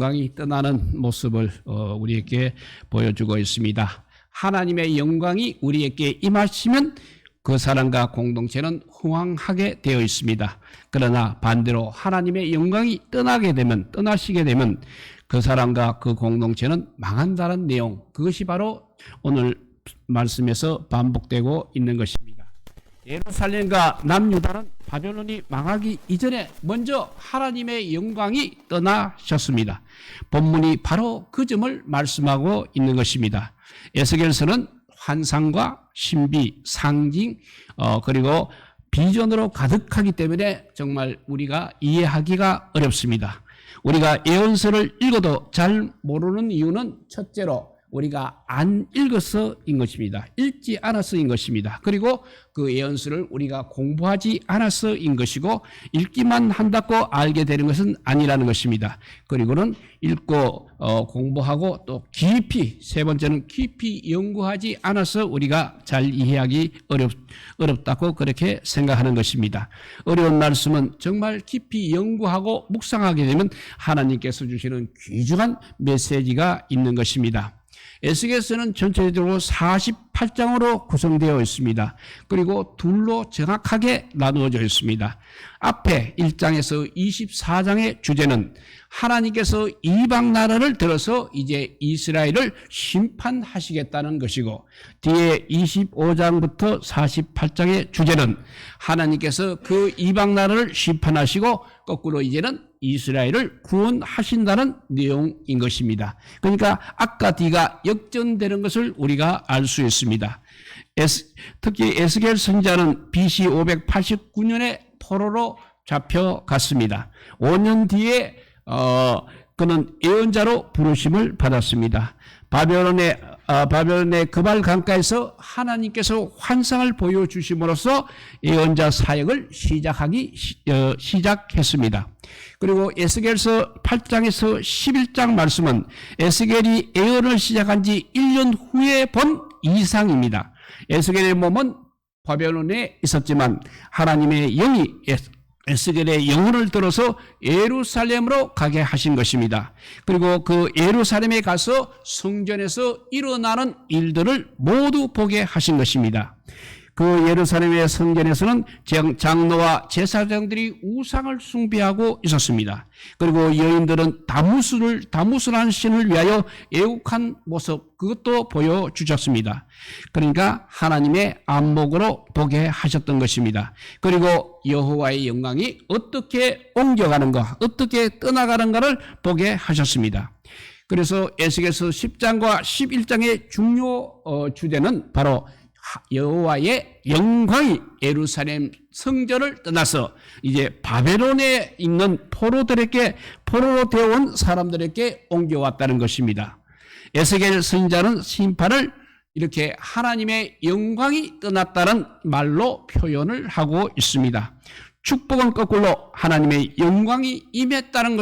영광이 떠나는 모습을 우리에게 보여주고 있습니다. 하나님의 영광이 우리에게 임하시면 그 사람과 공동체는 흥왕하게 되어 있습니다. 그러나 반대로 하나님의 영광이 떠나시게 되면 그 사람과 그 공동체는 망한다는 내용, 그것이 바로 오늘 말씀에서 반복되고 있는 것입니다. 예루살렘과 남유다는 바벨론이 망하기 이전에 먼저 하나님의 영광이 떠나셨습니다. 본문이 바로 그 점을 말씀하고 있는 것입니다. 에스겔서는 환상과 신비, 상징, 그리고 비전으로 가득하기 때문에 정말 우리가 이해하기가 어렵습니다. 우리가 예언서를 읽어도 잘 모르는 이유는 첫째로 우리가 안 읽어서인 것입니다. 읽지 않아서인 것입니다. 그리고 그 예언서를 우리가 공부하지 않아서인 것이고 읽기만 한다고 알게 되는 것은 아니라는 것입니다. 그리고는 읽고 공부하고 또 깊이, 세 번째는 깊이 연구하지 않아서 우리가 잘 이해하기 어렵다고 그렇게 생각하는 것입니다. 어려운 말씀은 정말 깊이 연구하고 묵상하게 되면 하나님께서 주시는 귀중한 메시지가 있는 것입니다. 에스겔서는 전체적으로 48장으로 구성되어 있습니다. 그리고 둘로 정확하게 나누어져 있습니다. 앞에 1장에서 24장의 주제는 하나님께서 이방 나라를 들어서 이제 이스라엘을 심판하시겠다는 것이고, 뒤에 25장부터 48장의 주제는 하나님께서 그 이방 나라를 심판하시고 거꾸로 이제는 이스라엘을 구원하신다는 내용인 것입니다. 그러니까 앞과 뒤가 역전되는 것을 우리가 알 수 있습니다. 특히 에스겔 선지자는 BC 589년에 포로로 잡혀갔습니다. 5년 뒤에 그는 예언자로 부르심을 받았습니다. 바벨론의 그발 강가에서 하나님께서 환상을 보여주심으로써 예언자 사역을 시작했습니다. 그리고 에스겔서 8장에서 11장 말씀은 에스겔이 예언을 시작한 지 1년 후에 본 이상입니다. 에스겔의 몸은 바벨론에 있었지만 하나님의 영이 에스겔의 영혼을 들어서 예루살렘으로 가게 하신 것입니다. 그리고 그 예루살렘에 가서 성전에서 일어나는 일들을 모두 보게 하신 것입니다. 그 예루살렘의 성전에서는 장로와 제사장들이 우상을 숭배하고 있었습니다. 그리고 여인들은 다무스라는 신을 위하여 애국한 모습, 그것도 보여주셨습니다. 그러니까 하나님의 안목으로 보게 하셨던 것입니다. 그리고 여호와의 영광이 어떻게 옮겨가는가, 어떻게 떠나가는가를 보게 하셨습니다. 그래서 에스겔서 10장과 11장의 중요 주제는 바로 여호와의 영광이 예루살렘 성전을 떠나서 이제 바벨론에 있는 포로로 되어온 사람들에게 옮겨왔다는 것입니다. 에스겔 선지자는 심판을 이렇게 하나님의 영광이 떠났다는 말로 표현을 하고 있습니다. 축복은 거꾸로 하나님의 영광이 임했다는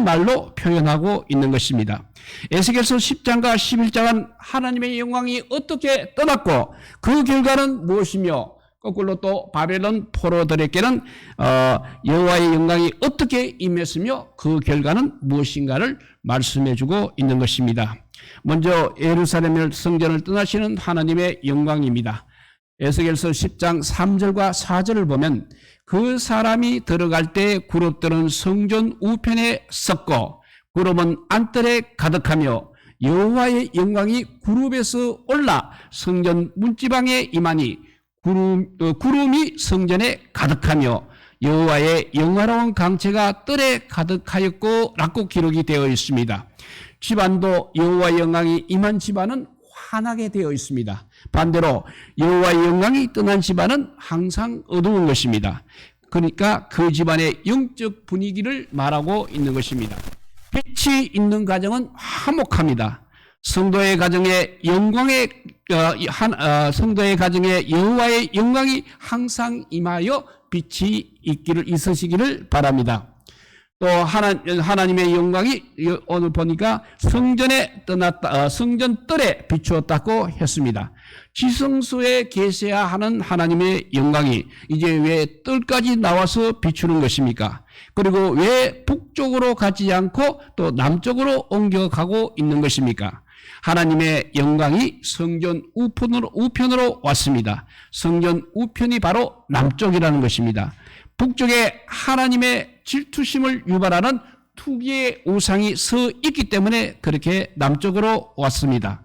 말로 표현하고 있는 것입니다. 에스겔서 10장과 11장은 하나님의 영광이 어떻게 떠났고 그 결과는 무엇이며, 거꾸로 또 바벨론 포로들에게는 여호와의 영광이 어떻게 임했으며 그 결과는 무엇인가를 말씀해주고 있는 것입니다. 먼저 예루살렘 성전을 떠나시는 하나님의 영광입니다. 에스겔서 10장 3절과 4절을 보면 그 사람이 들어갈 때 그룹들은 성전 우편에 섰고 구름은 안뜰에 가득하며 여호와의 영광이 그룹에서 올라 성전 문지방에 임하니 구름이 성전에 가득하며 여호와의 영화로운 강체가 뜰에 가득하였고 라고 기록이 되어 있습니다. 집안도 여호와의 영광이 임한 집안은 환하게 되어 있습니다. 반대로 여호와의 영광이 떠난 집안은 항상 어두운 것입니다. 그러니까 그 집안의 영적 분위기를 말하고 있는 것입니다. 빛이 있는 가정은 화목합니다. 성도의 가정에 여호와의 영광이 항상 임하여 빛이 있으시기를 바랍니다. 또 하나님의 영광이 오늘 보니까 성전에 성전 뜰에 비추었다고 했습니다. 지성소에 계셔야 하는 하나님의 영광이 이제 왜 뜰까지 나와서 비추는 것입니까? 그리고 왜 북쪽으로 가지 않고 또 남쪽으로 옮겨가고 있는 것입니까? 하나님의 영광이 성전 우편으로 왔습니다. 성전 우편이 바로 남쪽이라는 것입니다. 북쪽에 하나님의 질투심을 유발하는 투기의 우상이 서 있기 때문에 그렇게 남쪽으로 왔습니다.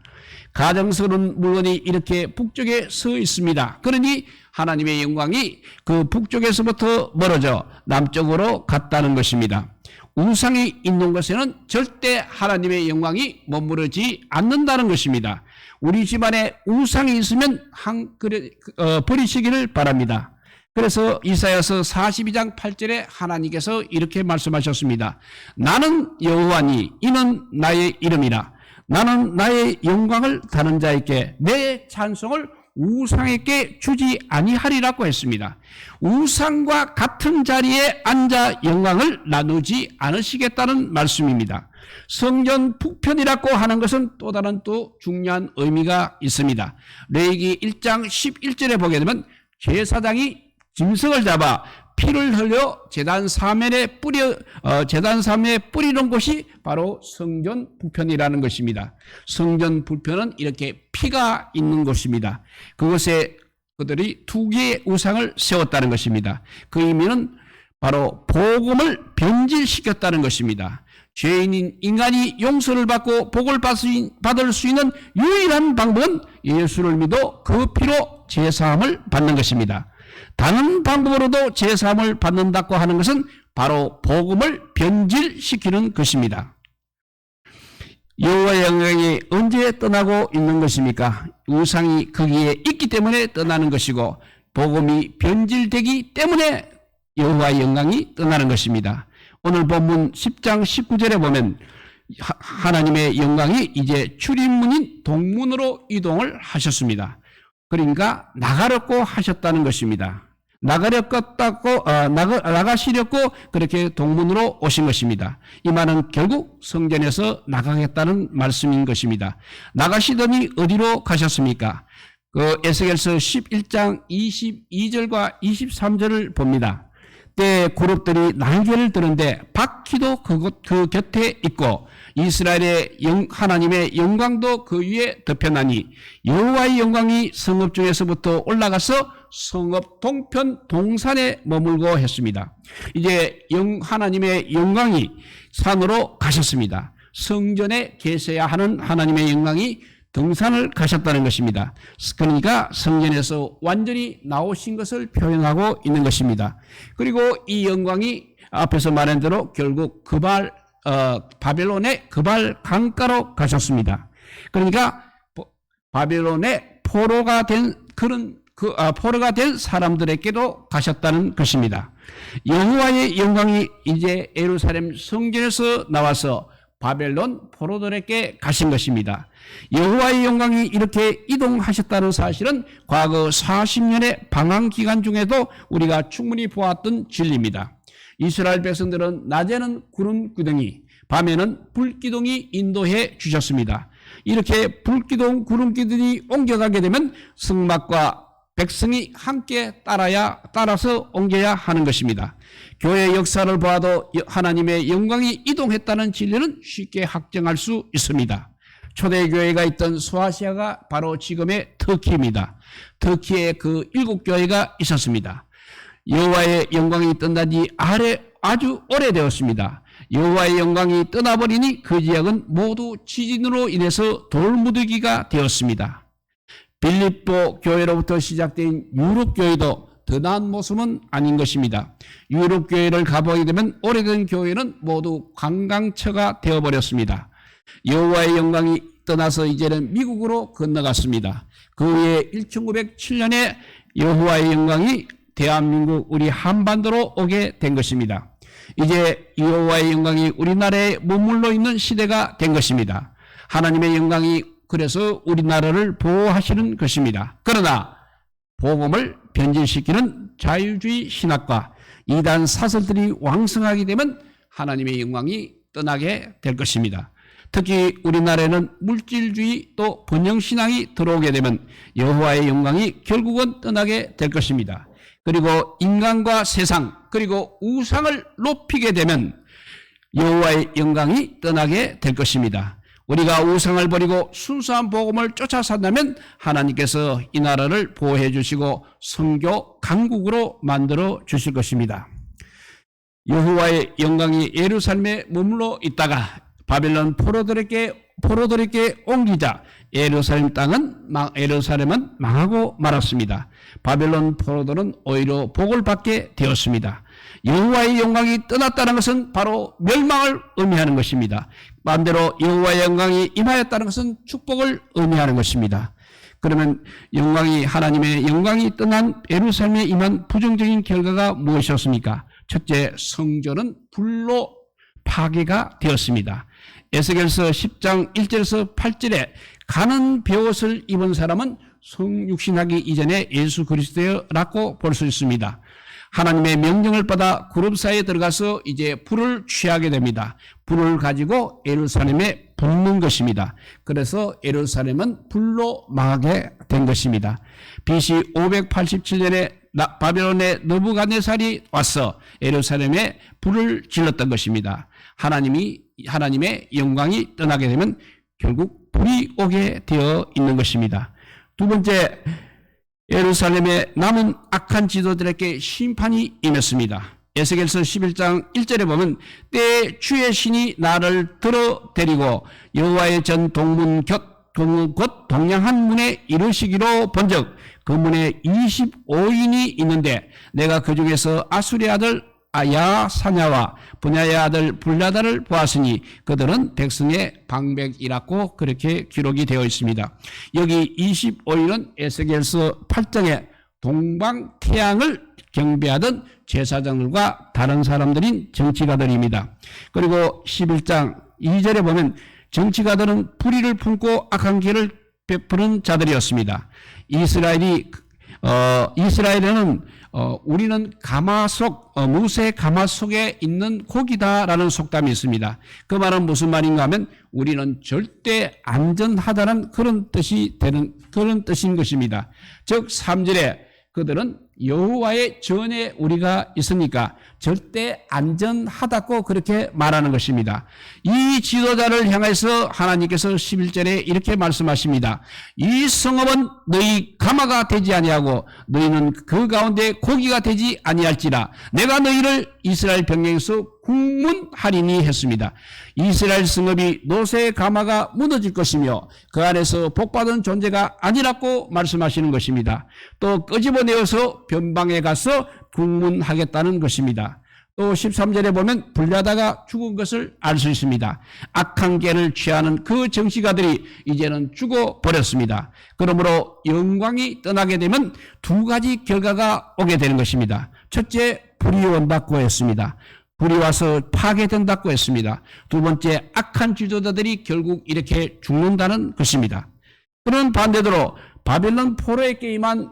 가정스러운 물건이 이렇게 북쪽에 서 있습니다. 그러니 하나님의 영광이 그 북쪽에서부터 멀어져 남쪽으로 갔다는 것입니다. 우상이 있는 곳에는 절대 하나님의 영광이 머무르지 않는다는 것입니다. 우리 집안에 우상이 있으면 버리시기를 바랍니다. 그래서 이사야서 42장 8절에 하나님께서 이렇게 말씀하셨습니다. 나는 여호와니 이는 나의 이름이라. 나는 나의 영광을 다른 자에게 내 찬송을 우상에게 주지 아니하리라고 했습니다. 우상과 같은 자리에 앉아 영광을 나누지 않으시겠다는 말씀입니다. 성전 북편이라고 하는 것은 또 다른 또 중요한 의미가 있습니다. 레위기 1장 11절에 보게 되면 제사장이 짐승을 잡아 피를 흘려 제단 사면에 뿌리는 곳이 바로 성전 북편이라는 것입니다. 성전 북편은 이렇게 피가 있는 곳입니다. 그것에 그들이 두 개의 우상을 세웠다는 것입니다. 그 의미는 바로 복음을 변질시켰다는 것입니다. 죄인인 인간이 용서를 받고 복을 받을 수 있는 유일한 방법은 예수를 믿어 그 피로 제사함을 받는 것입니다. 다른 방법으로도 제사함을 받는다고 하는 것은 바로 복음을 변질시키는 것입니다. 여호와의 영광이 언제 떠나고 있는 것입니까? 우상이 거기에 있기 때문에 떠나는 것이고 복음이 변질되기 때문에 여호와의 영광이 떠나는 것입니다. 오늘 본문 10장 19절에 보면 하나님의 영광이 이제 출입문인 동문으로 이동을 하셨습니다. 그러니까 나가려고 하셨다는 것입니다. 나가시려고 그렇게 동문으로 오신 것입니다. 이 말은 결국 성전에서 나가겠다는 말씀인 것입니다. 나가시더니 어디로 가셨습니까? 에스겔서 11장 22절과 23절을 봅니다. 때 그룹들이 날개를 드는데 바퀴도 그 곁에 있고 이스라엘의 하나님의 영광도 그 위에 덮여나니 여호와의 영광이 성읍 중에서부터 올라가서 성읍 동편 동산에 머물고 했습니다. 이제 하나님의 영광이 산으로 가셨습니다. 성전에 계셔야 하는 하나님의 영광이 등산을 가셨다는 것입니다. 그러니까 성전에서 완전히 나오신 것을 표현하고 있는 것입니다. 그리고 이 영광이 앞에서 말한 대로 결국 바벨론의 그발 강가로 가셨습니다. 그러니까 바벨론의 포로가 된 사람들에게도 가셨다는 것입니다. 여호와의 영광이 이제 예루살렘 성전에서 나와서 바벨론 포로들에게 가신 것입니다. 여호와의 영광이 이렇게 이동하셨다는 사실은 과거 40년의 방황 기간 중에도 우리가 충분히 보았던 진리입니다. 이스라엘 백성들은 낮에는 구름 기둥이, 밤에는 불 기둥이 인도해 주셨습니다. 이렇게 불기둥, 구름 기둥이 옮겨가게 되면 성막과 백성이 함께 따라서 옮겨야 하는 것입니다. 교회 역사를 보아도 하나님의 영광이 이동했다는 진리는 쉽게 확정할 수 있습니다. 초대교회가 있던 소아시아가 바로 지금의 터키입니다. 터키에 그 7교회가 있었습니다. 여호와의 영광이 떠난 지 아주 오래되었습니다. 여호와의 영광이 떠나버리니 그 지역은 모두 지진으로 인해서 돌무더기가 되었습니다. 빌립보 교회로부터 시작된 유럽 교회도 더 나은 모습은 아닌 것입니다. 유럽 교회를 가보게 되면 오래된 교회는 모두 관광처가 되어버렸습니다. 여호와의 영광이 떠나서 이제는 미국으로 건너갔습니다. 그 후에 1907년에 여호와의 영광이 대한민국 우리 한반도로 오게 된 것입니다. 이제 여호와의 영광이 우리나라에 머물러 있는 시대가 된 것입니다. 하나님의 영광이 그래서 우리나라를 보호하시는 것입니다. 그러나 복음을 변질시키는 자유주의 신학과 이단 사설들이 왕성하게 되면 하나님의 영광이 떠나게 될 것입니다. 특히 우리나라에는 물질주의 또 번영신앙이 들어오게 되면 여호와의 영광이 결국은 떠나게 될 것입니다. 그리고 인간과 세상 그리고 우상을 높이게 되면 여호와의 영광이 떠나게 될 것입니다. 우리가 우상을 버리고 순수한 복음을 쫓아 산다면 하나님께서 이 나라를 보호해 주시고 선교 강국으로 만들어 주실 것입니다. 여호와의 영광이 예루살렘에 머물러 있다가 바벨론 포로들에게 옮기자 예루살렘은 망하고 말았습니다. 바벨론 포로들은 오히려 복을 받게 되었습니다. 여호와의 영광이 떠났다는 것은 바로 멸망을 의미하는 것입니다. 반대로 여호와의 영광이 임하였다는 것은 축복을 의미하는 것입니다. 그러면 하나님의 영광이 떠난 예루살렘에 임한 부정적인 결과가 무엇이었습니까? 첫째, 성전은 불로 파괴가 되었습니다. 에스겔서 10장 1절에서 8절에 가는 베옷을 입은 사람은 성육신하기 이전에 예수 그리스도라고 볼 수 있습니다. 하나님의 명령을 받아 그룹 사이에 들어가서 이제 불을 취하게 됩니다. 불을 가지고 예루살렘에 붓는 것입니다. 그래서 예루살렘은 불로 망하게 된 것입니다. BC 587년에 바벨론의 느부갓네살이 와서 예루살렘에 불을 질렀던 것입니다. 하나님의 영광이 떠나게 되면 결국 불이 오게 되어 있는 것입니다. 두 번째, 예루살렘에 남은 악한 지도자들에게 심판이 임했습니다. 에스겔서 11장 1절에 보면 때에 주의 신이 나를 들어 데리고 여호와의 전 동문 곧 동양한 문에 이르시기로 본즉 그 문에 25인이 있는데 내가 그 중에서 아수리 아들 야사냐와 분야의 아들 불라다를 보았으니 그들은 백성의 방백이라고 그렇게 기록이 되어 있습니다. 여기 25인은 에스겔서 8장에 동방태양을 경배하던 제사장들과 다른 사람들인 정치가들입니다. 그리고 11장 2절에 보면 정치가들은 불의를 품고 악한 길을 베푸는 자들이었습니다. 이스라엘에는 우리는 무쇠 가마 속에 있는 고기다라는 속담이 있습니다. 그 말은 무슨 말인가 하면 우리는 절대 안전하다는 그런 뜻인 것입니다. 즉 3절에 그들은 여호와의 전에 우리가 있으니까 절대 안전하다고 그렇게 말하는 것입니다. 이 지도자를 향해서 하나님께서 11절에 이렇게 말씀하십니다. 이 성읍은 너희 가마가 되지 아니하고 너희는 그 가운데 고기가 되지 아니할지라 내가 너희를 이스라엘 병력에서 국문하리니 했습니다. 이스라엘 성읍이 노새 가마가 무너질 것이며 그 안에서 복받은 존재가 아니라고 말씀하시는 것입니다. 또 끄집어내어서 변방에 가서 국문하겠다는 것입니다. 또 13절에 보면 불ля다가 죽은 것을 알 수 있습니다. 악한 개를 취하는 그 정치가들이 이제는 죽어버렸습니다. 그러므로 영광이 떠나게 되면 두 가지 결과가 오게 되는 것입니다. 첫째, 불이 온다고 했습니다. 불이 와서 파괴된다고 했습니다. 두 번째, 악한 지도자들이 결국 이렇게 죽는다는 것입니다. 그런 반대로 바벨론 포로에게 임한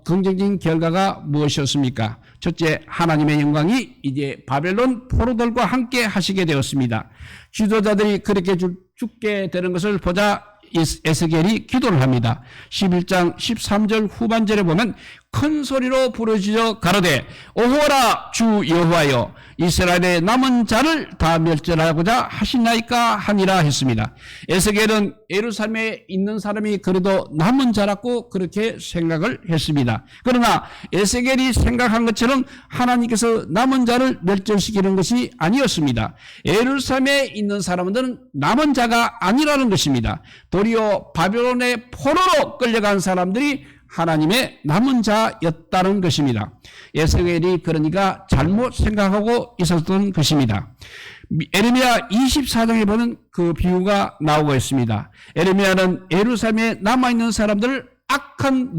긍정적인 결과가 무엇이었습니까? 첫째, 하나님의 영광이 이제 바벨론 포로들과 함께 하시게 되었습니다. 지도자들이 그렇게 죽게 되는 것을 보자 에스겔이 기도를 합니다. 11장 13절 후반절에 보면 큰 소리로 부르짖어 가로되 오호라 주 여호와여 이스라엘의 남은 자를 다 멸절하고자 하시나이까 하니라 했습니다. 에스겔은 예루살렘에 있는 사람이 그래도 남은 자라고 그렇게 생각을 했습니다. 그러나 에스겔이 생각한 것처럼 하나님께서 남은 자를 멸절시키는 것이 아니었습니다. 예루살렘에 있는 사람들은 남은 자가 아니라는 것입니다. 도리어 바벨론의 포로로 끌려간 사람들이 하나님의 남은 자였다는 것입니다. 에스겔이 그러니까 잘못 생각하고 있었던 것입니다. 에레미야 24장에 보면 그 비유가 나오고 있습니다. 에레미야는 예루살렘에 남아있는 사람들을 악한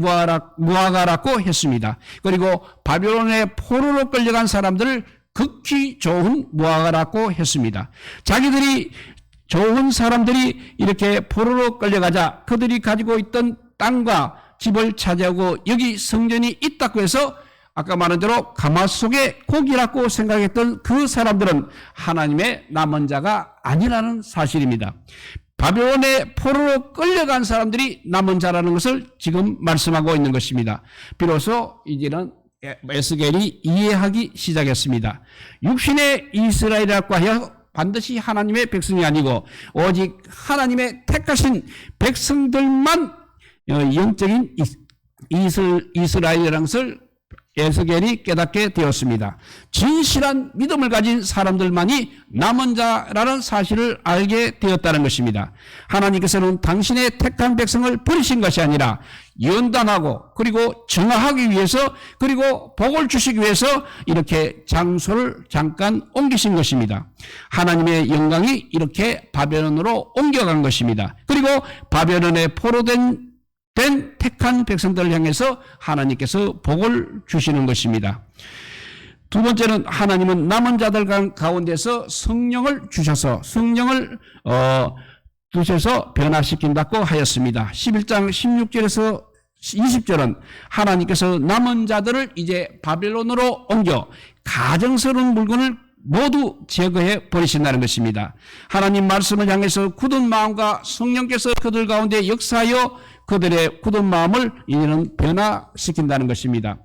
무화과라고 했습니다. 그리고 바벨론의 포로로 끌려간 사람들을 극히 좋은 무화과라고 했습니다. 자기들이 좋은 사람들이 이렇게 포로로 끌려가자 그들이 가지고 있던 땅과 집을 차지하고 여기 성전이 있다고 해서 아까 말한 대로 가마속의 고기라고 생각했던 그 사람들은 하나님의 남은 자가 아니라는 사실입니다. 바벨론의 포로로 끌려간 사람들이 남은 자라는 것을 지금 말씀하고 있는 것입니다. 비로소 이제는 에스겔이 이해하기 시작했습니다. 육신의 이스라엘이라고 하여 반드시 하나님의 백성이 아니고 오직 하나님의 택하신 백성들만 영적인 이스라엘이라는 것을 에스겔이 깨닫게 되었습니다. 진실한 믿음을 가진 사람들만이 남은 자라는 사실을 알게 되었다는 것입니다. 하나님께서는 당신의 택한 백성을 버리신 것이 아니라 연단하고 그리고 정화하기 위해서 그리고 복을 주시기 위해서 이렇게 장소를 잠깐 옮기신 것입니다. 하나님의 영광이 이렇게 바벨론으로 옮겨간 것입니다. 그리고 바벨론의 포로된 택한 백성들을 향해서 하나님께서 복을 주시는 것입니다. 두 번째는 하나님은 남은 자들 가운데서 성령을 주셔서 성령을 두셔서 변화시킨다고 하였습니다. 11장 16절에서 20절은 하나님께서 남은 자들을 이제 바벨론으로 옮겨 가정스러운 물건을 모두 제거해 버리신다는 것입니다. 하나님 말씀을 향해서 굳은 마음과 성령께서 그들 가운데 역사하여 그들의 굳은 마음을 이제는 변화시킨다는 것입니다.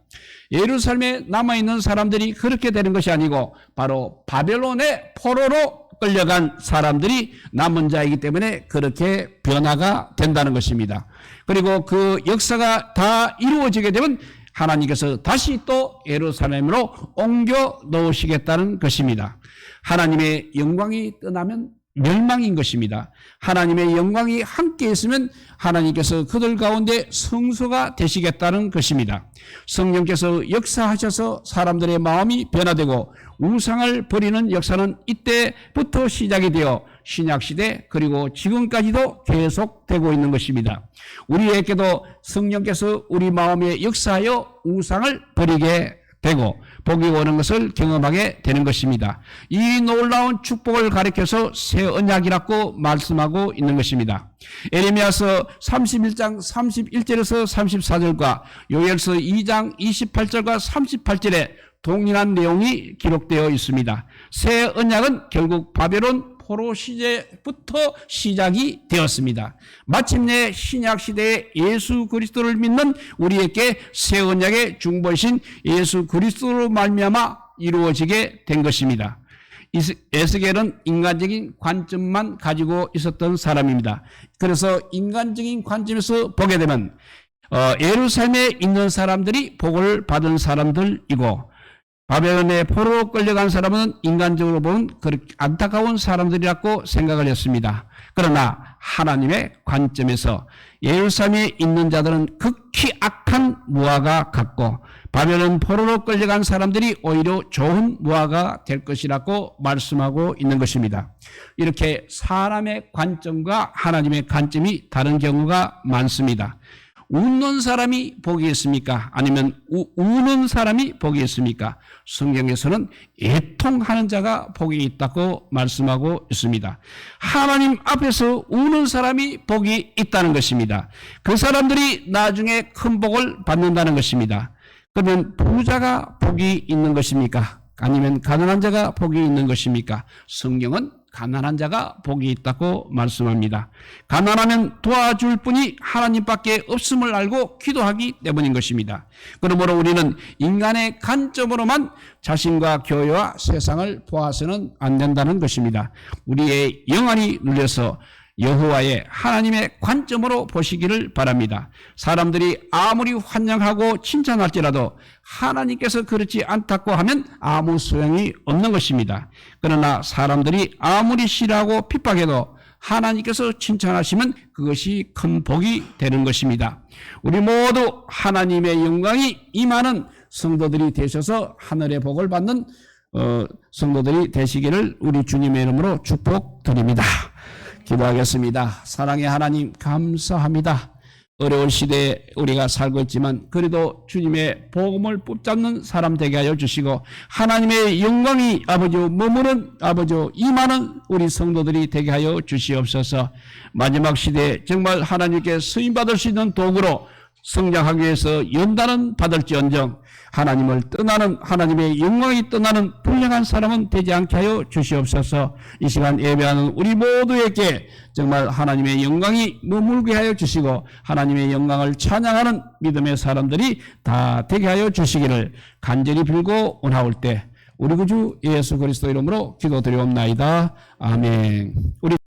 예루살렘에 남아있는 사람들이 그렇게 되는 것이 아니고 바로 바벨론의 포로로 끌려간 사람들이 남은 자이기 때문에 그렇게 변화가 된다는 것입니다. 그리고 그 역사가 다 이루어지게 되면 하나님께서 다시 또 예루살렘으로 옮겨 놓으시겠다는 것입니다. 하나님의 영광이 떠나면 멸망인 것입니다. 하나님의 영광이 함께 있으면 하나님께서 그들 가운데 성소가 되시겠다는 것입니다. 성령께서 역사하셔서 사람들의 마음이 변화되고 우상을 버리는 역사는 이때부터 시작이 되어 신약시대 그리고 지금까지도 계속되고 있는 것입니다. 우리에게도 성령께서 우리 마음에 역사하여 우상을 버리게 되고 복이 오는 것을 경험하게 되는 것입니다. 이 놀라운 축복을 가리켜서 새 언약이라고 말씀하고 있는 것입니다. 에레미야서 31장 31절에서 34절과 요엘서 2장 28절과 38절에 동일한 내용이 기록되어 있습니다. 새 언약은 결국 바벨론 포로 시대부터 시작이 되었습니다. 마침내 신약 시대에 예수 그리스도를 믿는 우리에게 새 언약의 중보이신 예수 그리스도로 말미암아 이루어지게 된 것입니다. 에스겔은 인간적인 관점만 가지고 있었던 사람입니다. 그래서 인간적인 관점에서 보게 되면 예루살렘에 있는 사람들이 복을 받은 사람들이고 바벨론의 포로로 끌려간 사람은 인간적으로 보면 그렇게 안타까운 사람들이라고 생각을 했습니다. 그러나 하나님의 관점에서 예루살렘에 있는 자들은 극히 악한 무화과 같고 바벨론 포로로 끌려간 사람들이 오히려 좋은 무화과가 될 것이라고 말씀하고 있는 것입니다. 이렇게 사람의 관점과 하나님의 관점이 다른 경우가 많습니다. 웃는 사람이 복이 있습니까? 아니면 우는 사람이 복이 있습니까? 성경에서는 애통하는 자가 복이 있다고 말씀하고 있습니다. 하나님 앞에서 우는 사람이 복이 있다는 것입니다. 그 사람들이 나중에 큰 복을 받는다는 것입니다. 그러면 부자가 복이 있는 것입니까? 아니면 가난한 자가 복이 있는 것입니까? 성경은 가난한 자가 복이 있다고 말씀합니다. 가난하면 도와줄 분이 하나님밖에 없음을 알고 기도하기 때문인 것입니다. 그러므로 우리는 인간의 관점으로만 자신과 교회와 세상을 보아서는 안 된다는 것입니다. 우리의 영안이 눌려서 여호와의 하나님의 관점으로 보시기를 바랍니다. 사람들이 아무리 환영하고 칭찬할지라도 하나님께서 그렇지 않다고 하면 아무 소용이 없는 것입니다. 그러나 사람들이 아무리 싫어하고 핍박해도 하나님께서 칭찬하시면 그것이 큰 복이 되는 것입니다. 우리 모두 하나님의 영광이 임하는 성도들이 되셔서 하늘의 복을 받는 성도들이 되시기를 우리 주님의 이름으로 축복드립니다. 기도하겠습니다. 사랑의 하나님 감사합니다. 어려운 시대에 우리가 살고 있지만 그래도 주님의 복음을 붙잡는 사람 되게 하여 주시고 하나님의 영광이 아버지 머무는 아버지 임하는 우리 성도들이 되게 하여 주시옵소서. 마지막 시대에 정말 하나님께 쓰임받을 수 있는 도구로 성장하기 위해서 연단은 받을지언정 하나님을 떠나는, 하나님의 영광이 떠나는 불량한 사람은 되지 않게 하여 주시옵소서. 이 시간 예배하는 우리 모두에게 정말 하나님의 영광이 머물게 하여 주시고 하나님의 영광을 찬양하는 믿음의 사람들이 다 되게 하여 주시기를 간절히 빌고 원하올 때 우리 구주 예수 그리스도 이름으로 기도드리옵나이다. 아멘. 우리